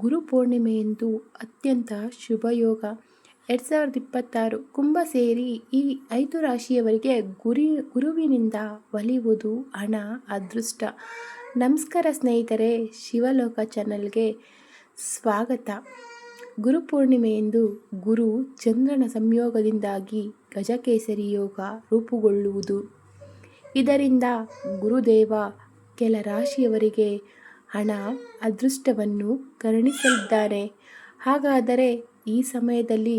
ಗುರುಪೂರ್ಣಿಮೆಯಂದು ಅತ್ಯಂತ ಶುಭಯೋಗ. 2026 ಕುಂಭ ಸೇರಿ ಈ 5 ರಾಶಿಯವರಿಗೆ ಗುರುವಿನಿಂದ ಒಲಿಯುವುದು ಹಣ, ಅದೃಷ್ಟ. ನಮಸ್ಕಾರ ಸ್ನೇಹಿತರೆ, ಶಿವಲೋಕ ಚಾನಲ್ಗೆ ಸ್ವಾಗತ. ಗುರುಪೂರ್ಣಿಮೆಯಂದು ಗುರು ಚಂದ್ರನ ಸಂಯೋಗದಿಂದಾಗಿ ಗಜಕೇಸರಿ ಯೋಗ ರೂಪುಗೊಳ್ಳುವುದು. ಇದರಿಂದ ಗುರುದೇವ ಕೆಲ ರಾಶಿಯವರಿಗೆ ಹಣ, ಅದೃಷ್ಟವನ್ನು ಕರುಣಿಸಲಿದ್ದಾನೆ. ಹಾಗಾದರೆ ಈ ಸಮಯದಲ್ಲಿ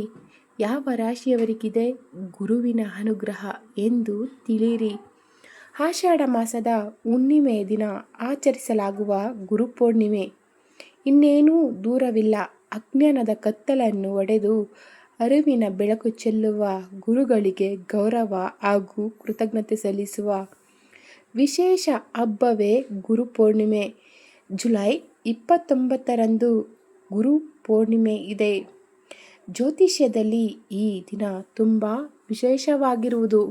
ಯಾವ ರಾಶಿಯವರಿಗಿದೆ ಗುರುವಿನ ಅನುಗ್ರಹ ಎಂದು ತಿಳಿಯಿರಿ. ಆಷಾಢ ಮಾಸದ ಹುಣ್ಣಿಮೆಯ ದಿನ ಆಚರಿಸಲಾಗುವ ಗುರುಪೂರ್ಣಿಮೆ ಇನ್ನೇನೂ ದೂರವಿಲ್ಲ. ಅಜ್ಞಾನದ ಕತ್ತಲನ್ನು ಒಡೆದು ಅರಿವಿನ ಬೆಳಕು ಚೆಲ್ಲುವ ಗುರುಗಳಿಗೆ ಗೌರವ ಹಾಗೂ ಕೃತಜ್ಞತೆ ಸಲ್ಲಿಸುವ ವಿಶೇಷ ಹಬ್ಬವೇ ಗುರುಪೂರ್ಣಿಮೆ. ಜುಲೈ 29ರಂದು ಗುರುಪೂರ್ಣಿಮೆ ಇದೆ. ಜ್ಯೋತಿಷ್ಯದಲ್ಲಿ ಈ ದಿನ ತುಂಬ ವಿಶೇಷವಾಗಿರುವುದು.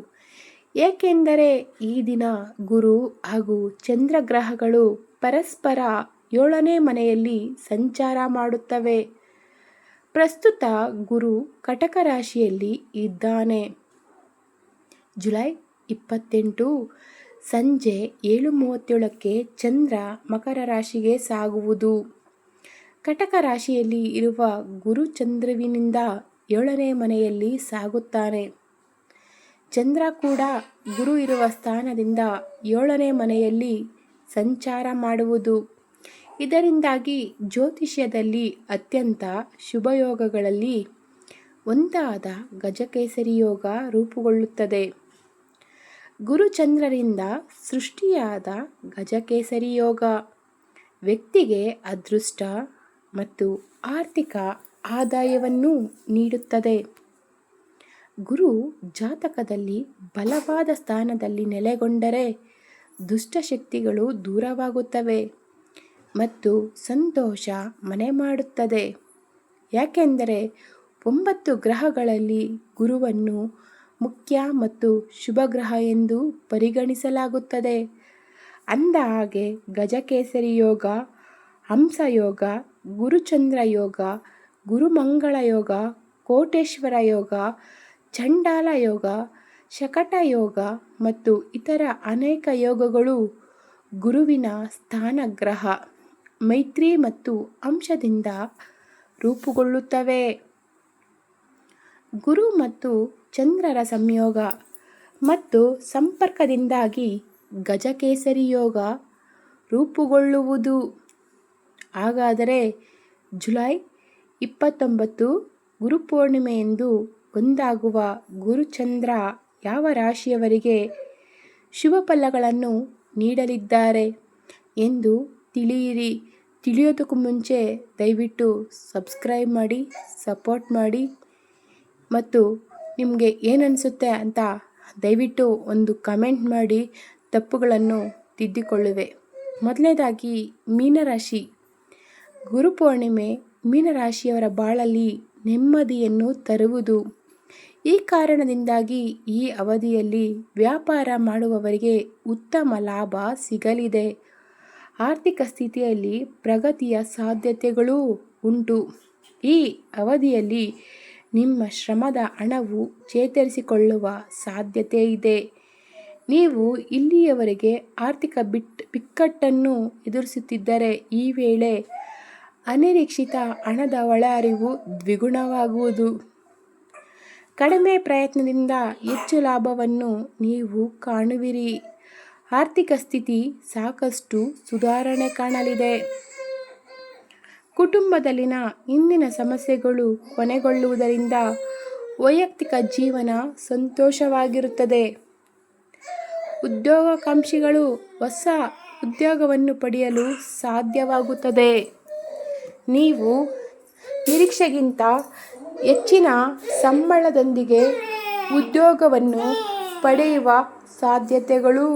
ಏಕೆಂದರೆ ಈ ದಿನ ಗುರು ಹಾಗೂ ಚಂದ್ರಗ್ರಹಗಳು ಪರಸ್ಪರ 7ನೇ ಮನೆಯಲ್ಲಿ ಸಂಚಾರ ಮಾಡುತ್ತವೆ. ಪ್ರಸ್ತುತ ಗುರು ಕಟಕ ರಾಶಿಯಲ್ಲಿ ಇದ್ದಾನೆ. ಜುಲೈ 28 ಸಂಜೆ 7:37ಕ್ಕೆ ಚಂದ್ರ ಮಕರ ರಾಶಿಗೆ ಸಾಗುವುದು. ಕಟಕ ರಾಶಿಯಲ್ಲಿ ಇರುವ ಗುರು ಚಂದ್ರುವಿನಿಂದ 7ನೇ ಮನೆಯಲ್ಲಿ ಸಾಗುತ್ತಾನೆ. ಚಂದ್ರ ಕೂಡ ಗುರು ಇರುವ ಸ್ಥಾನದಿಂದ 7ನೇ ಮನೆಯಲ್ಲಿ ಸಂಚಾರ ಮಾಡುವುದು. ಇದರಿಂದಾಗಿ ಜ್ಯೋತಿಷ್ಯದಲ್ಲಿ ಅತ್ಯಂತ ಶುಭಯೋಗಗಳಲ್ಲಿ ಒಂದಾದ ಗಜಕೇಸರಿ ಯೋಗ ರೂಪುಗೊಳ್ಳುತ್ತದೆ. ಗುರುಚಂದ್ರರಿಂದ ಸೃಷ್ಟಿಯಾದ ಗಜಕೇಸರಿ ಯೋಗ ವ್ಯಕ್ತಿಗೆ ಅದೃಷ್ಟ ಮತ್ತು ಆರ್ಥಿಕ ಆದಾಯವನ್ನು ನೀಡುತ್ತದೆ. ಗುರು ಜಾತಕದಲ್ಲಿ ಬಲವಾದ ಸ್ಥಾನದಲ್ಲಿ ನೆಲೆಗೊಂಡರೆ ದುಷ್ಟಶಕ್ತಿಗಳು ದೂರವಾಗುತ್ತವೆ ಮತ್ತು ಸಂತೋಷ ಮನೆ ಮಾಡುತ್ತದೆ. ಯಾಕೆಂದರೆ 9 ಗ್ರಹಗಳಲ್ಲಿ ಗುರುವನ್ನು ಮುಖ್ಯ ಮತ್ತು ಶುಭ ಗ್ರಹ ಎಂದು ಪರಿಗಣಿಸಲಾಗುತ್ತದೆ. ಅಂದ ಹಾಗೆ ಗಜಕೇಸರಿ ಯೋಗ, ಹಂಸಯೋಗ, ಗುರುಚಂದ್ರ ಯೋಗ, ಗುರುಮಂಗಳ ಯೋಗ, ಕೋಟೇಶ್ವರ ಯೋಗ, ಚಂಡಾಲ ಯೋಗ, ಶಕಟ ಯೋಗ ಮತ್ತು ಇತರ ಅನೇಕ ಯೋಗಗಳು ಗುರುವಿನ ಸ್ಥಾನಗ್ರಹ ಮೈತ್ರಿ ಮತ್ತು ಅಂಶದಿಂದ ರೂಪುಗೊಳ್ಳುತ್ತವೆ. ಗುರು ಮತ್ತು ಚಂದ್ರರ ಸಂಯೋಗ ಮತ್ತು ಸಂಪರ್ಕದಿಂದಾಗಿ ಗಜಕೇಸರಿ ಯೋಗ ರೂಪುಗೊಳ್ಳುವುದು. ಹಾಗಾದರೆ ಜುಲೈ 29 ಗುರುಪೂರ್ಣಿಮೆಯಂದು ಒಂದಾಗುವ ಗುರುಚಂದ್ರ ಯಾವ ರಾಶಿಯವರಿಗೆ ಶುಭ ಫಲಗಳನ್ನು ನೀಡಲಿದ್ದಾರೆ ಎಂದು ತಿಳಿಯಿರಿ. ತಿಳಿಯೋದಕ್ಕೂ ಮುಂಚೆ ದಯವಿಟ್ಟು ಸಬ್ಸ್ಕ್ರೈಬ್ ಮಾಡಿ, ಸಪೋರ್ಟ್ ಮಾಡಿ ಮತ್ತು ನಿಮಗೆ ಏನನ್ನಿಸುತ್ತೆ ಅಂತ ದಯವಿಟ್ಟು ಒಂದು ಕಮೆಂಟ್ ಮಾಡಿ ತಪ್ಪುಗಳನ್ನು ತಿದ್ದಿಕೊಳ್ಳುವೆ. ಮೊದಲನೇದಾಗಿ ಮೀನರಾಶಿ. ಗುರುಪೂರ್ಣಿಮೆ ಮೀನರಾಶಿಯವರ ಬಾಳಲ್ಲಿ ನೆಮ್ಮದಿಯನ್ನು ತರುವುದು. ಈ ಕಾರಣದಿಂದಾಗಿ ಈ ಅವಧಿಯಲ್ಲಿ ವ್ಯಾಪಾರ ಮಾಡುವವರಿಗೆ ಉತ್ತಮ ಲಾಭ ಸಿಗಲಿದೆ. ಆರ್ಥಿಕ ಸ್ಥಿತಿಯಲ್ಲಿ ಪ್ರಗತಿಯ ಸಾಧ್ಯತೆಗಳೂ ಉಂಟು. ಈ ಅವಧಿಯಲ್ಲಿ ನಿಮ್ಮ ಶ್ರಮದ ಹಣವು ಚೇತರಿಸಿಕೊಳ್ಳುವ ಸಾಧ್ಯತೆ ಇದೆ. ನೀವು ಇಲ್ಲಿಯವರೆಗೆ ಆರ್ಥಿಕ ಬಿಕ್ಕಟ್ಟನ್ನು ಎದುರಿಸುತ್ತಿದ್ದರೆ ಈ ವೇಳೆ ಅನಿರೀಕ್ಷಿತ ಹಣದ ಒಳಹರಿವು ದ್ವಿಗುಣವಾಗುವುದು. ಕಡಿಮೆ ಪ್ರಯತ್ನದಿಂದ ಹೆಚ್ಚು ಲಾಭವನ್ನು ನೀವು ಕಾಣುವಿರಿ. ಆರ್ಥಿಕ ಸ್ಥಿತಿ ಸಾಕಷ್ಟು ಸುಧಾರಣೆ ಕಾಣಲಿದೆ. ಕುಟುಂಬದಲ್ಲಿನ ಹಿಂದಿನ ಸಮಸ್ಯೆಗಳು ಕೊನೆಗೊಳ್ಳುವುದರಿಂದ ವೈಯಕ್ತಿಕ ಜೀವನ ಸಂತೋಷವಾಗಿರುತ್ತದೆ. ಉದ್ಯೋಗಾಕಾಂಕ್ಷಿಗಳು ಹೊಸ ಉದ್ಯೋಗವನ್ನು ಪಡೆಯಲು ಸಾಧ್ಯವಾಗುತ್ತದೆ. ನೀವು ನಿರೀಕ್ಷೆಗಿಂತ ಹೆಚ್ಚಿನ ಸಂಬಳದೊಂದಿಗೆ ಉದ್ಯೋಗವನ್ನು ಪಡೆಯುವ ಸಾಧ್ಯತೆಗಳೂ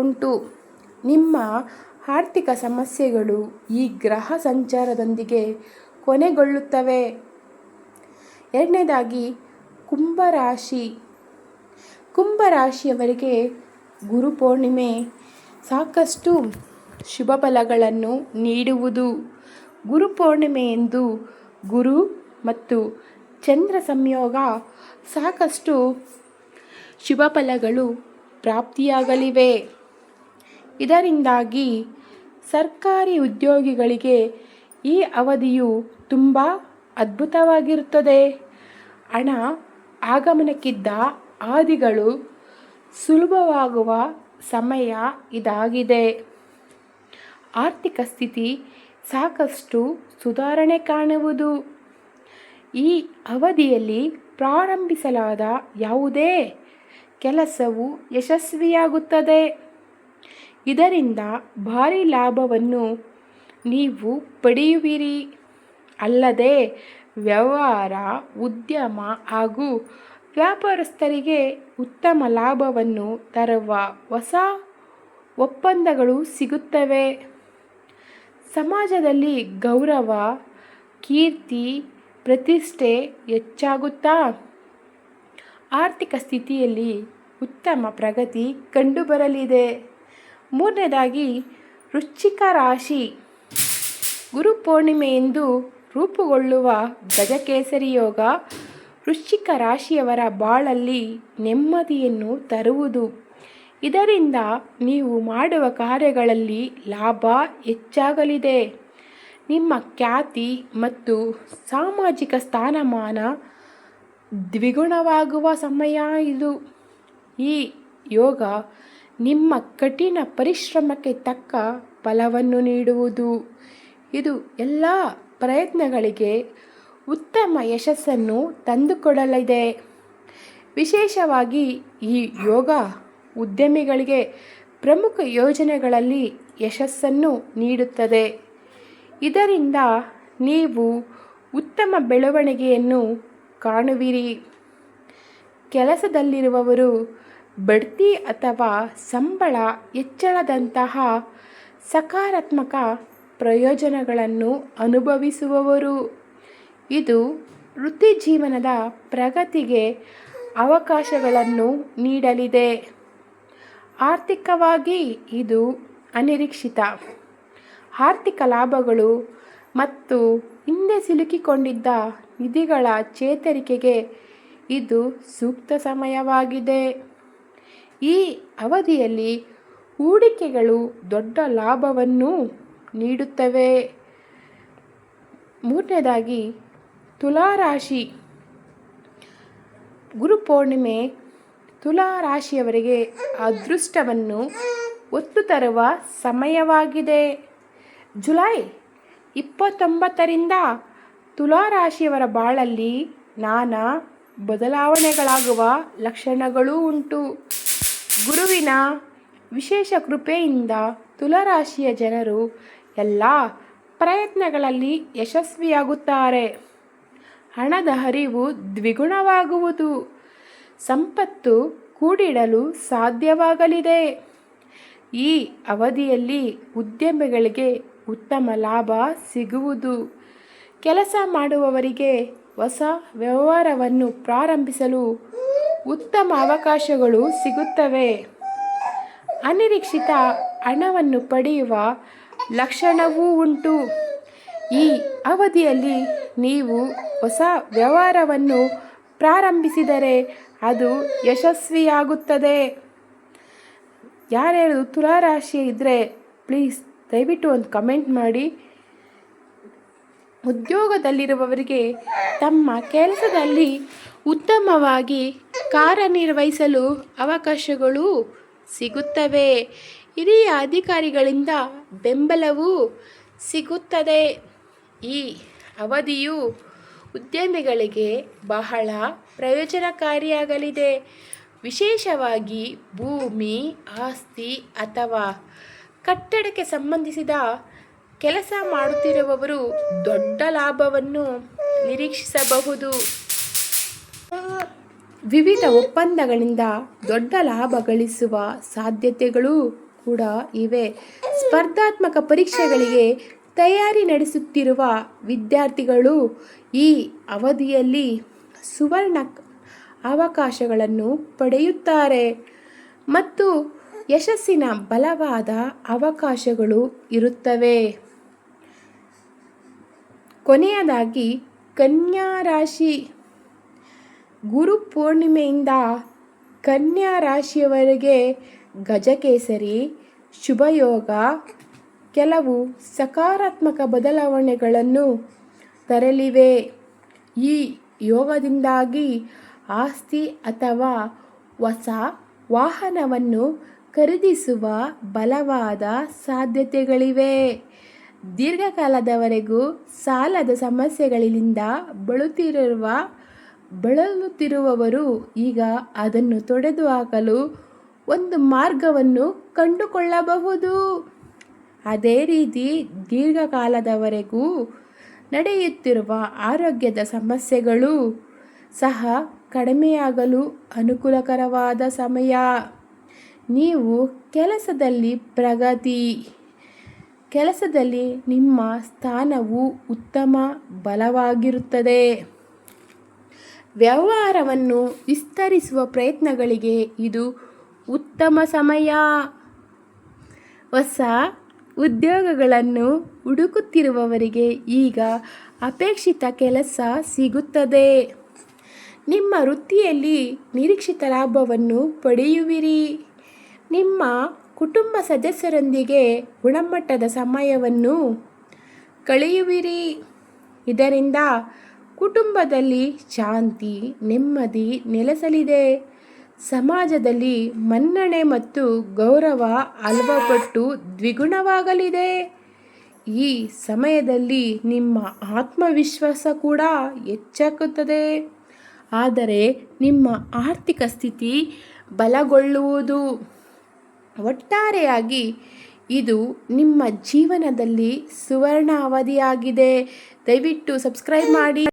ಉಂಟು. ನಿಮ್ಮ ಆರ್ಥಿಕ ಸಮಸ್ಯೆಗಳು ಈ ಗ್ರಹ ಸಂಚಾರದೊಂದಿಗೆ ಕೊನೆಗೊಳ್ಳುತ್ತವೆ. ಎರಡನೇದಾಗಿ ಕುಂಭರಾಶಿ. ಕುಂಭರಾಶಿಯವರಿಗೆ ಗುರುಪೂರ್ಣಿಮೆ ಸಾಕಷ್ಟು ಶುಭ ಫಲಗಳನ್ನು ನೀಡುವುದು. ಗುರುಪೂರ್ಣಿಮೆಯಂದು ಗುರು ಮತ್ತು ಚಂದ್ರ ಸಂಯೋಗ ಸಾಕಷ್ಟು ಶುಭ ಫಲಗಳು ಪ್ರಾಪ್ತಿಯಾಗಲಿವೆ. ಇದರಿಂದಾಗಿ ಸರ್ಕಾರಿ ಉದ್ಯೋಗಿಗಳಿಗೆ ಈ ಅವಧಿಯು ತುಂಬ ಅದ್ಭುತವಾಗಿರುತ್ತದೆ. ಹಣ ಆಗಮನಕ್ಕಿದ್ದ ಹಾದಿಗಳು ಸುಲಭವಾಗುವ ಸಮಯ ಇದಾಗಿದೆ. ಆರ್ಥಿಕ ಸ್ಥಿತಿ ಸಾಕಷ್ಟು ಸುಧಾರಣೆ ಕಾಣುವುದು. ಈ ಅವಧಿಯಲ್ಲಿ ಪ್ರಾರಂಭಿಸಲಾದ ಯಾವುದೇ ಕೆಲಸವು ಯಶಸ್ವಿಯಾಗುತ್ತದೆ. ಇದರಿಂದ ಭಾರಿ ಲಾಭವನ್ನು ನೀವು ಪಡೆಯುವಿರಿ. ಅಲ್ಲದೆ ವ್ಯವಹಾರ, ಉದ್ಯಮ ಹಾಗೂ ವ್ಯಾಪಾರಸ್ಥರಿಗೆ ಉತ್ತಮ ಲಾಭವನ್ನು ತರುವ ಹೊಸ ಒಪ್ಪಂದಗಳು ಸಿಗುತ್ತವೆ. ಸಮಾಜದಲ್ಲಿ ಗೌರವ, ಕೀರ್ತಿ, ಪ್ರತಿಷ್ಠೆ ಹೆಚ್ಚಾಗುತ್ತಾ ಆರ್ಥಿಕ ಸ್ಥಿತಿಯಲ್ಲಿ ಉತ್ತಮ ಪ್ರಗತಿ ಕಂಡುಬರಲಿದೆ. ಮೂರನೇದಾಗಿ ವೃಶ್ಚಿಕ ರಾಶಿ. ಗುರುಪೂರ್ಣಿಮೆಯಂದು ರೂಪುಗೊಳ್ಳುವ ಗಜಕೇಸರಿ ಯೋಗ ವೃಶ್ಚಿಕ ರಾಶಿಯವರ ಬಾಳಲ್ಲಿ ನೆಮ್ಮದಿಯನ್ನು ತರುವುದು. ಇದರಿಂದ ನೀವು ಮಾಡುವ ಕಾರ್ಯಗಳಲ್ಲಿ ಲಾಭ ಹೆಚ್ಚಾಗಲಿದೆ. ನಿಮ್ಮ ಖ್ಯಾತಿ ಮತ್ತು ಸಾಮಾಜಿಕ ಸ್ಥಾನಮಾನ ದ್ವಿಗುಣವಾಗುವ ಸಮಯ ಇದು. ಈ ಯೋಗ ನಿಮ್ಮ ಕಠಿಣ ಪರಿಶ್ರಮಕ್ಕೆ ತಕ್ಕ ಫಲವನ್ನು ನೀಡುವುದು. ಇದು ಎಲ್ಲ ಪ್ರಯತ್ನಗಳಿಗೆ ಉತ್ತಮ ಯಶಸ್ಸನ್ನು ತಂದುಕೊಡಲಿದೆ. ವಿಶೇಷವಾಗಿ ಈ ಯೋಗ ಉದ್ಯಮಿಗಳಿಗೆ ಪ್ರಮುಖ ಯೋಜನೆಗಳಲ್ಲಿ ಯಶಸ್ಸನ್ನು ನೀಡುತ್ತದೆ. ಇದರಿಂದ ನೀವು ಉತ್ತಮ ಬೆಳವಣಿಗೆಯನ್ನು ಕಾಣುವಿರಿ. ಕೆಲಸದಲ್ಲಿರುವವರು ಬಡ್ತಿ ಅಥವಾ ಸಂಬಳ ಹೆಚ್ಚಳದಂತಹ ಸಕಾರಾತ್ಮಕ ಪ್ರಯೋಜನಗಳನ್ನು ಅನುಭವಿಸುವವರು. ಇದು ವೃತ್ತಿಜೀವನದ ಪ್ರಗತಿಗೆ ಅವಕಾಶಗಳನ್ನು ನೀಡಲಿದೆ. ಆರ್ಥಿಕವಾಗಿ ಇದು ಅನಿರೀಕ್ಷಿತ ಆರ್ಥಿಕ ಲಾಭಗಳು ಮತ್ತು ಹಿಂದೆ ಸಿಲುಕಿಕೊಂಡಿದ್ದ ನಿಧಿಗಳ ಚೇತರಿಕೆಗೆ ಇದು ಸೂಕ್ತ ಸಮಯವಾಗಿದೆ. ಈ ಅವಧಿಯಲ್ಲಿ ಹೂಡಿಕೆಗಳು ದೊಡ್ಡ ಲಾಭವನ್ನು ನೀಡುತ್ತವೆ. ಮೂರನೇದಾಗಿ ತುಲಾರಾಶಿ. ಗುರುಪೂರ್ಣಿಮೆ ತುಲಾರಾಶಿಯವರಿಗೆ ಅದೃಷ್ಟವನ್ನು ಹೊತ್ತು ತರುವ ಸಮಯವಾಗಿದೆ. ಜುಲೈ 29ರಿಂದ ತುಲಾರಾಶಿಯವರ ಬಾಳಲ್ಲಿ ನಾನಾ ಬದಲಾವಣೆಗಳಾಗುವ ಲಕ್ಷಣಗಳೂ ಉಂಟು. ಗುರುವಿನ ವಿಶೇಷ ಕೃಪೆಯಿಂದ ತುಲಾರಾಶಿಯ ಜನರು ಎಲ್ಲ ಪ್ರಯತ್ನಗಳಲ್ಲಿ ಯಶಸ್ವಿಯಾಗುತ್ತಾರೆ. ಹಣದ ಹರಿವು ದ್ವಿಗುಣವಾಗುವುದು. ಸಂಪತ್ತು ಕೂಡಿಡಲು ಸಾಧ್ಯವಾಗಲಿದೆ. ಈ ಅವಧಿಯಲ್ಲಿ ಉದ್ಯಮಿಗಳಿಗೆ ಉತ್ತಮ ಲಾಭ ಸಿಗುವುದು. ಕೆಲಸ ಮಾಡುವವರಿಗೆ ಹೊಸ ವ್ಯವಹಾರವನ್ನು ಪ್ರಾರಂಭಿಸಲು ಉತ್ತಮ ಅವಕಾಶಗಳು ಸಿಗುತ್ತವೆ. ಅನಿರೀಕ್ಷಿತ ಹಣವನ್ನು ಪಡೆಯುವ ಲಕ್ಷಣವೂ ಉಂಟು. ಈ ಅವಧಿಯಲ್ಲಿ ನೀವು ಹೊಸ ವ್ಯವಹಾರವನ್ನು ಪ್ರಾರಂಭಿಸಿದರೆ ಅದು ಯಶಸ್ವಿಯಾಗುತ್ತದೆ. ಯಾರ್ಯಾರು ತುಲಾರಾಶಿ ಇದ್ದರೆ ಪ್ಲೀಸ್ ದಯವಿಟ್ಟು ಒಂದು ಕಮೆಂಟ್ ಮಾಡಿ. ಉದ್ಯೋಗದಲ್ಲಿರುವವರಿಗೆ ತಮ್ಮ ಕೆಲಸದಲ್ಲಿ ಉತ್ತಮವಾಗಿ ಕಾರ್ಯನಿರ್ವಹಿಸಲು ಅವಕಾಶಗಳು ಸಿಗುತ್ತವೆ. ಹಿರಿಯ ಅಧಿಕಾರಿಗಳಿಂದ ಬೆಂಬಲವೂ ಸಿಗುತ್ತದೆ. ಈ ಅವಧಿಯು ಉದ್ಯಮಿಗಳಿಗೆ ಬಹಳ ಪ್ರಯೋಜನಕಾರಿಯಾಗಲಿದೆ. ವಿಶೇಷವಾಗಿ ಭೂಮಿ, ಆಸ್ತಿ ಅಥವಾ ಕಟ್ಟಡಕ್ಕೆ ಸಂಬಂಧಿಸಿದ ಕೆಲಸ ಮಾಡುತ್ತಿರುವವರು ದೊಡ್ಡ ಲಾಭವನ್ನು ನಿರೀಕ್ಷಿಸಬಹುದು. ವಿವಿಧ ಒಪ್ಪಂದಗಳಿಂದ ದೊಡ್ಡ ಲಾಭ ಗಳಿಸುವ ಸಾಧ್ಯತೆಗಳೂ ಕೂಡ ಇವೆ. ಸ್ಪರ್ಧಾತ್ಮಕ ಪರೀಕ್ಷೆಗಳಿಗೆ ತಯಾರಿ ನಡೆಸುತ್ತಿರುವ ವಿದ್ಯಾರ್ಥಿಗಳು ಈ ಅವಧಿಯಲ್ಲಿ ಸುವರ್ಣ ಅವಕಾಶಗಳನ್ನು ಪಡೆಯುತ್ತಾರೆ ಮತ್ತು ಯಶಸ್ಸಿನ ಬಲವಾದ ಅವಕಾಶಗಳು ಇರುತ್ತವೆ. ಕೊನೆಯದಾಗಿ ಕನ್ಯಾ ರಾಶಿ. ಗುರು ಪೂರ್ಣಿಮೆಯಿಂದ ಕನ್ಯಾ ರಾಶಿಯವರೆಗೆ ಗಜಕೇಸರಿ ಶುಭಯೋಗ ಕೆಲವು ಸಕಾರಾತ್ಮಕ ಬದಲಾವಣೆಗಳನ್ನು ತರಲಿವೆ. ಈ ಯೋಗದಿಂದಾಗಿ ಆಸ್ತಿ ಅಥವಾ ಹೊಸ ವಾಹನವನ್ನು ಖರೀದಿಸುವ ಬಲವಾದ ಸಾಧ್ಯತೆಗಳಿವೆ. ದೀರ್ಘಕಾಲದವರೆಗೂ ಸಾಲದ ಸಮಸ್ಯೆಗಳಿಂದ ಬಳಲುತ್ತಿರುವವರು ಈಗ ಅದನ್ನು ತೊಡೆದುಹಾಕಲು ಒಂದು ಮಾರ್ಗವನ್ನು ಕಂಡುಕೊಳ್ಳಬಹುದು. ಅದೇ ರೀತಿ ದೀರ್ಘಕಾಲದವರೆಗೂ ನಡೆಯುತ್ತಿರುವ ಆರೋಗ್ಯದ ಸಮಸ್ಯೆಗಳು ಸಹ ಕಡಿಮೆಯಾಗಲು ಅನುಕೂಲಕರವಾದ ಸಮಯ. ನೀವು ಕೆಲಸದಲ್ಲಿ ನಿಮ್ಮ ಸ್ಥಾನವು ಉತ್ತಮ ಬಲವಾಗಿರುತ್ತದೆ. ವ್ಯವಹಾರವನ್ನು ವಿಸ್ತರಿಸುವ ಪ್ರಯತ್ನಗಳಿಗೆ ಇದು ಉತ್ತಮ ಸಮಯ. ಹೊಸ ಉದ್ಯೋಗಗಳನ್ನು ಹುಡುಕುತ್ತಿರುವವರಿಗೆ ಈಗ ಅಪೇಕ್ಷಿತ ಕೆಲಸ ಸಿಗುತ್ತದೆ. ನಿಮ್ಮ ವೃತ್ತಿಯಲ್ಲಿ ನಿರೀಕ್ಷಿತ ಲಾಭವನ್ನು ಪಡೆಯುವಿರಿ. ನಿಮ್ಮ ಕುಟುಂಬ ಸದಸ್ಯರೊಂದಿಗೆ ಗುಣಮಟ್ಟದ ಸಮಯವನ್ನು ಕಳೆಯುವಿರಿ. ಇದರಿಂದ ಕುಟುಂಬದಲ್ಲಿ ಶಾಂತಿ, ನೆಮ್ಮದಿ ನೆಲೆಸಲಿದೆ. ಸಮಾಜದಲ್ಲಿ ಮನ್ನಣೆ ಮತ್ತು ಗೌರವ ಹಲವು ಪಟ್ಟು ದ್ವಿಗುಣವಾಗಲಿದೆ. ಈ ಸಮಯದಲ್ಲಿ ನಿಮ್ಮ ಆತ್ಮವಿಶ್ವಾಸ ಕೂಡ ಹೆಚ್ಚಾಗುತ್ತದೆ. ಆದರೆ ನಿಮ್ಮ ಆರ್ಥಿಕ ಸ್ಥಿತಿ ಬಲಗೊಳ್ಳುವುದು. ಒಟ್ಟಾರೆಯಾಗಿ ಇದು ನಿಮ್ಮ ಜೀವನದಲ್ಲಿ ಸುವರ್ಣ ಅವಧಿಯಾಗಿದೆ. ದಯವಿಟ್ಟು ಸಬ್ಸ್ಕ್ರೈಬ್ ಮಾಡಿ.